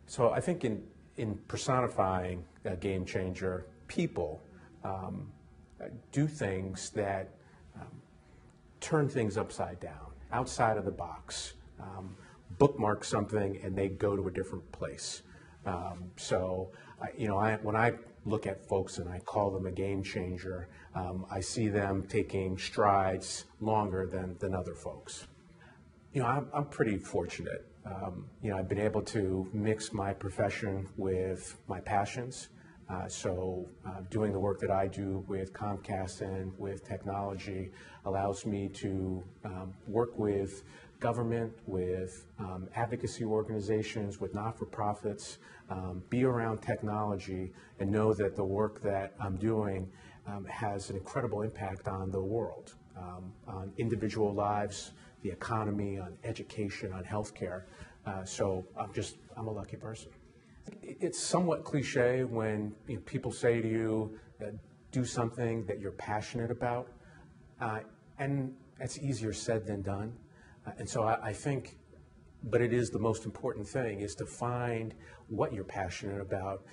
So I think in personifying a game changer, people do things that turn things upside down, outside of the box, bookmark something and they go to a different place. When I look at folks and I call them a game changer, I see them taking strides longer than other folks. I'm pretty fortunate. I've been able to mix my profession with my passions. Doing the work that I do with Comcast and with technology allows me to work with government, with advocacy organizations, with not-for-profits, be around technology and know that the work that I'm doing has an incredible impact on the world, on individual lives, the economy, on education, on healthcare. I'm a lucky person. It's somewhat cliche when people say to you, do something that you're passionate about, and that's easier said than done. I think, but it is the most important thing, is to find what you're passionate about,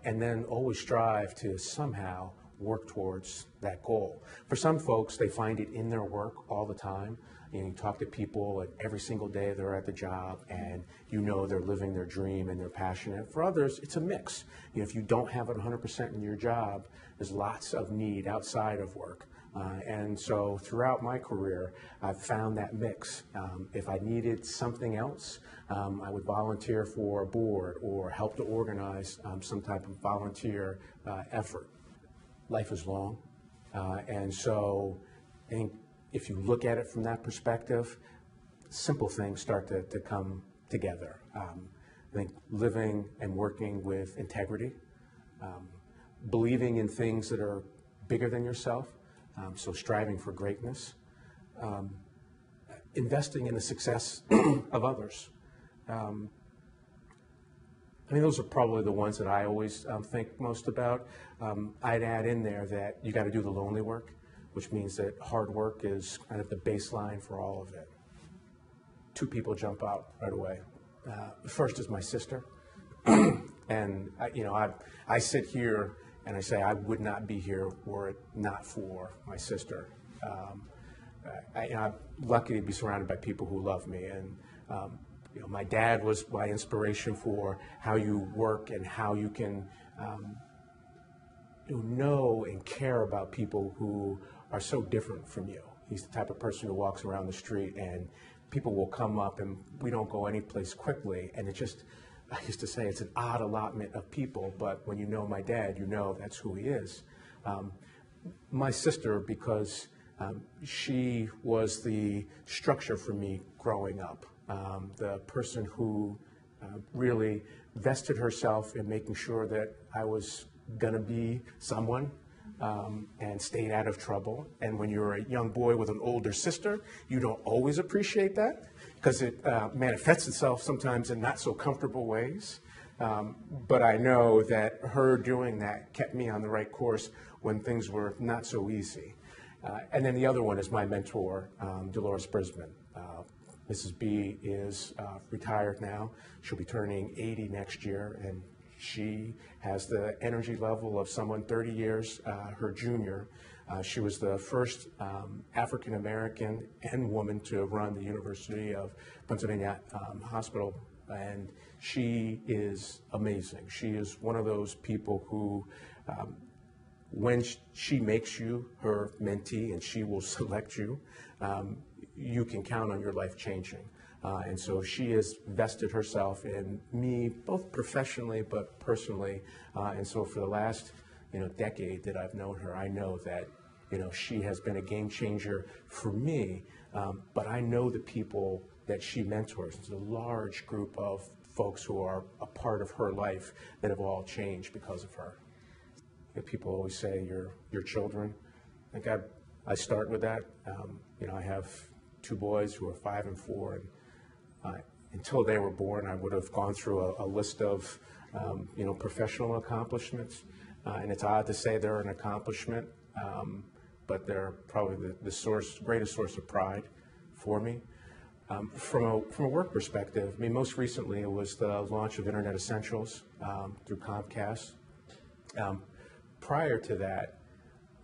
and then always strive to somehow work towards that goal. For some folks, they find it in their work all the time. You talk to people and every single day they're at the job and they're living their dream and they're passionate. For others, it's a mix. If you don't have it 100% in your job, there's lots of need outside of work. And so throughout my career, I've found that mix. If I needed something else, I would volunteer for a board or help to organize some type of volunteer effort. Life is long, and so I think if you look at it from that perspective, simple things start to come together. I think living and working with integrity, believing in things that are bigger than yourself, so striving for greatness, investing in the success of others. Those are probably the ones that I always think most about. I'd add in there that you got to do the lonely work, which means that hard work is kind of the baseline for all of it. Two people jump out right away. The first is my sister. And I sit here and I say I would not be here were it not for my sister. I'm lucky to be surrounded by people who love me. And my dad was my inspiration for how you work and how you can know and care about people who are so different from you. He's the type of person who walks around the street and people will come up and we don't go any place quickly. And it just, I used to say it's an odd allotment of people, but when you know my dad, that's who he is. My sister, because she was the structure for me growing up, the person who really vested herself in making sure that I was gonna be someone, and stayed out of trouble. And when you're a young boy with an older sister, you don't always appreciate that because it manifests itself sometimes in not so comfortable ways. But I know that her doing that kept me on the right course when things were not so easy. And then the other one is my mentor, Dolores Brisbane. Mrs. B is retired now. She'll be turning 80 next year, and she has the energy level of someone 30 years her junior. She was the first African American and woman to run the University of Pennsylvania Hospital, and she is amazing. She is one of those people who, when she makes you her mentee and she will select you, you can count on your life changing. And so she has vested herself in me, both professionally but personally. And so for the last, decade that I've known her, I know that, she has been a game changer for me. But I know the people that she mentors. It's a large group of folks who are a part of her life that have all changed because of her. People always say your children. I think I start with that. I have two boys who are 5 and 4, and until they were born, I would have gone through a list of, professional accomplishments. And it's odd to say they're an accomplishment, but they're probably the greatest source of pride for me. From a work perspective, I mean, most recently it was the launch of Internet Essentials through Comcast. Prior to that,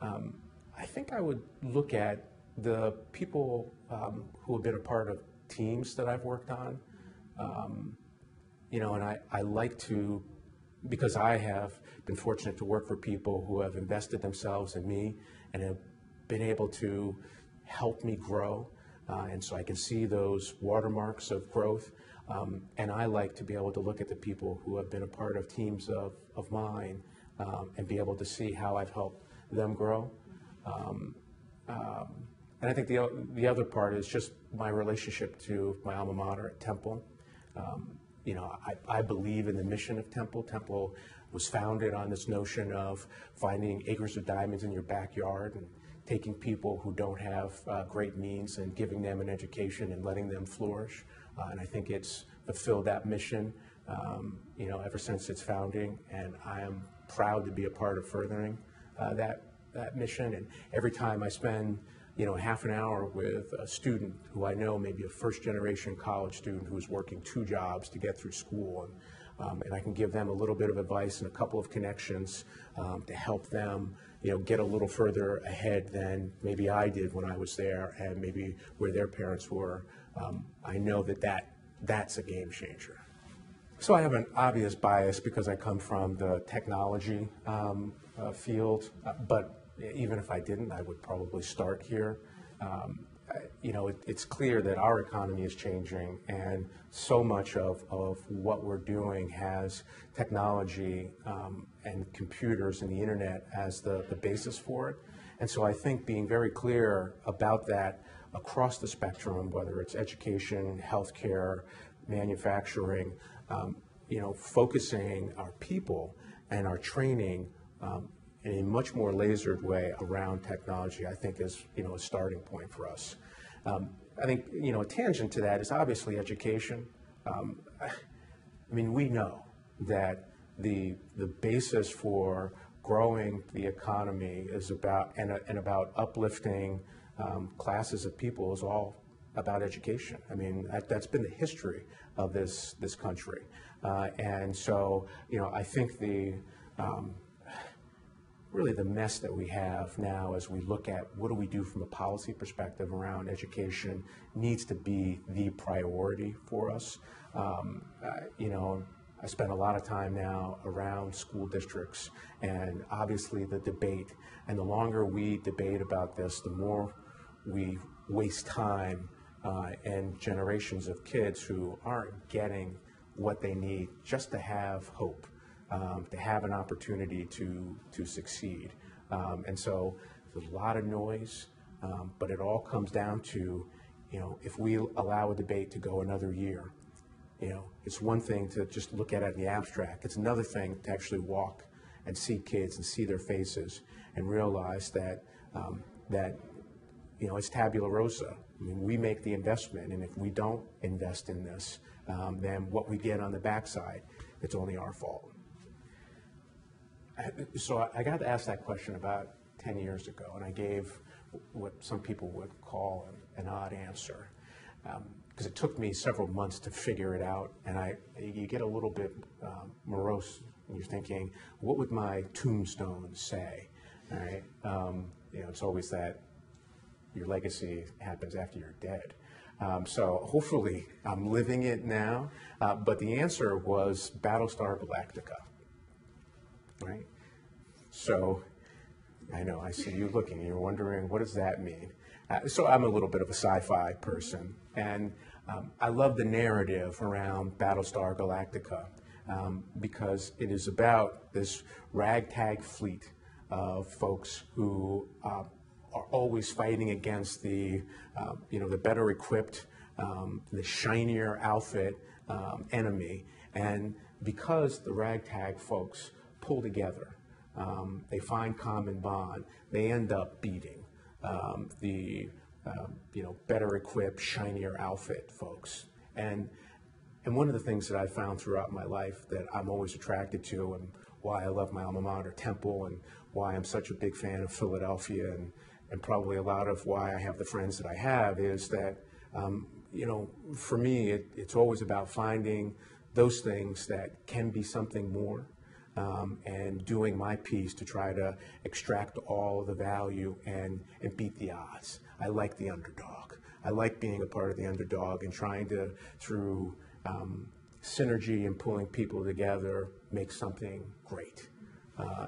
I think I would look at the people who have been a part of teams that I've worked on. And I like to, because I have been fortunate to work for people who have invested themselves in me and have been able to help me grow. And so I can see those watermarks of growth. And I like to be able to look at the people who have been a part of teams of mine and be able to see how I've helped them grow. And I think the other part is just my relationship to my alma mater at Temple. I believe in the mission of Temple. Temple was founded on this notion of finding acres of diamonds in your backyard and taking people who don't have great means and giving them an education and letting them flourish. And I think it's fulfilled that mission, ever since its founding. And I am proud to be a part of furthering that mission. And every time I spend half an hour with a student who I know, maybe a first-generation college student who's working 2 jobs to get through school, and I can give them a little bit of advice and a couple of connections to help them, get a little further ahead than maybe I did when I was there, and maybe where their parents were. I know that's a game changer. So I have an obvious bias because I come from the technology field, but even if I didn't, I would probably start here. It's clear that our economy is changing, and so much of what we're doing has technology and computers and the internet as the basis for it. And so I think being very clear about that across the spectrum, whether it's education, healthcare, manufacturing, focusing our people and our training in a much more lasered way around technology, I think is, a starting point for us. I think, a tangent to that is obviously education. We know that the basis for growing the economy is about, and about uplifting classes of people is all about education. That's been the history of this country. And so, I think really the mess that we have now as we look at what do we do from a policy perspective around education needs to be the priority for us. I spend a lot of time now around school districts, and obviously the debate, and the longer we debate about this, the more we waste time and generations of kids who aren't getting what they need just to have hope. To have an opportunity to succeed. And so there's a lot of noise, but it all comes down to, if we allow a debate to go another year, it's one thing to just look at it in the abstract. It's another thing to actually walk and see kids and see their faces and realize that, it's tabula rasa. We make the investment, and if we don't invest in this, then what we get on the backside, it's only our fault. So I got asked that question about 10 years ago, and I gave what some people would call an odd answer, because it took me several months to figure it out, and you get a little bit morose when you're thinking, what would my tombstone say? All right? It's always that your legacy happens after you're dead. So hopefully I'm living it now, but the answer was Battlestar Galactica. Right? So I know, I see you looking, you're wondering, what does that mean? So I'm a little bit of a sci-fi person, and I love the narrative around Battlestar Galactica because it is about this ragtag fleet of folks who are always fighting against the better equipped, the shinier outfit enemy. And because the ragtag folks pull together, they find common bond, they end up beating the better equipped, shinier outfit folks. And one of the things that I found throughout my life that I'm always attracted to, and why I love my alma mater, Temple, and why I'm such a big fan of Philadelphia, and probably a lot of why I have the friends that I have, is that for me, it's always about finding those things that can be something more, and doing my piece to try to extract all the value and beat the odds. I like the underdog. I like being a part of the underdog and trying to, through synergy and pulling people together, make something great.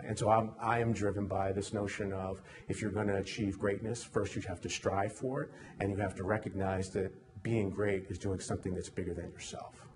And so I am driven by this notion of, if you're going to achieve greatness, first you have to strive for it, and you have to recognize that being great is doing something that's bigger than yourself.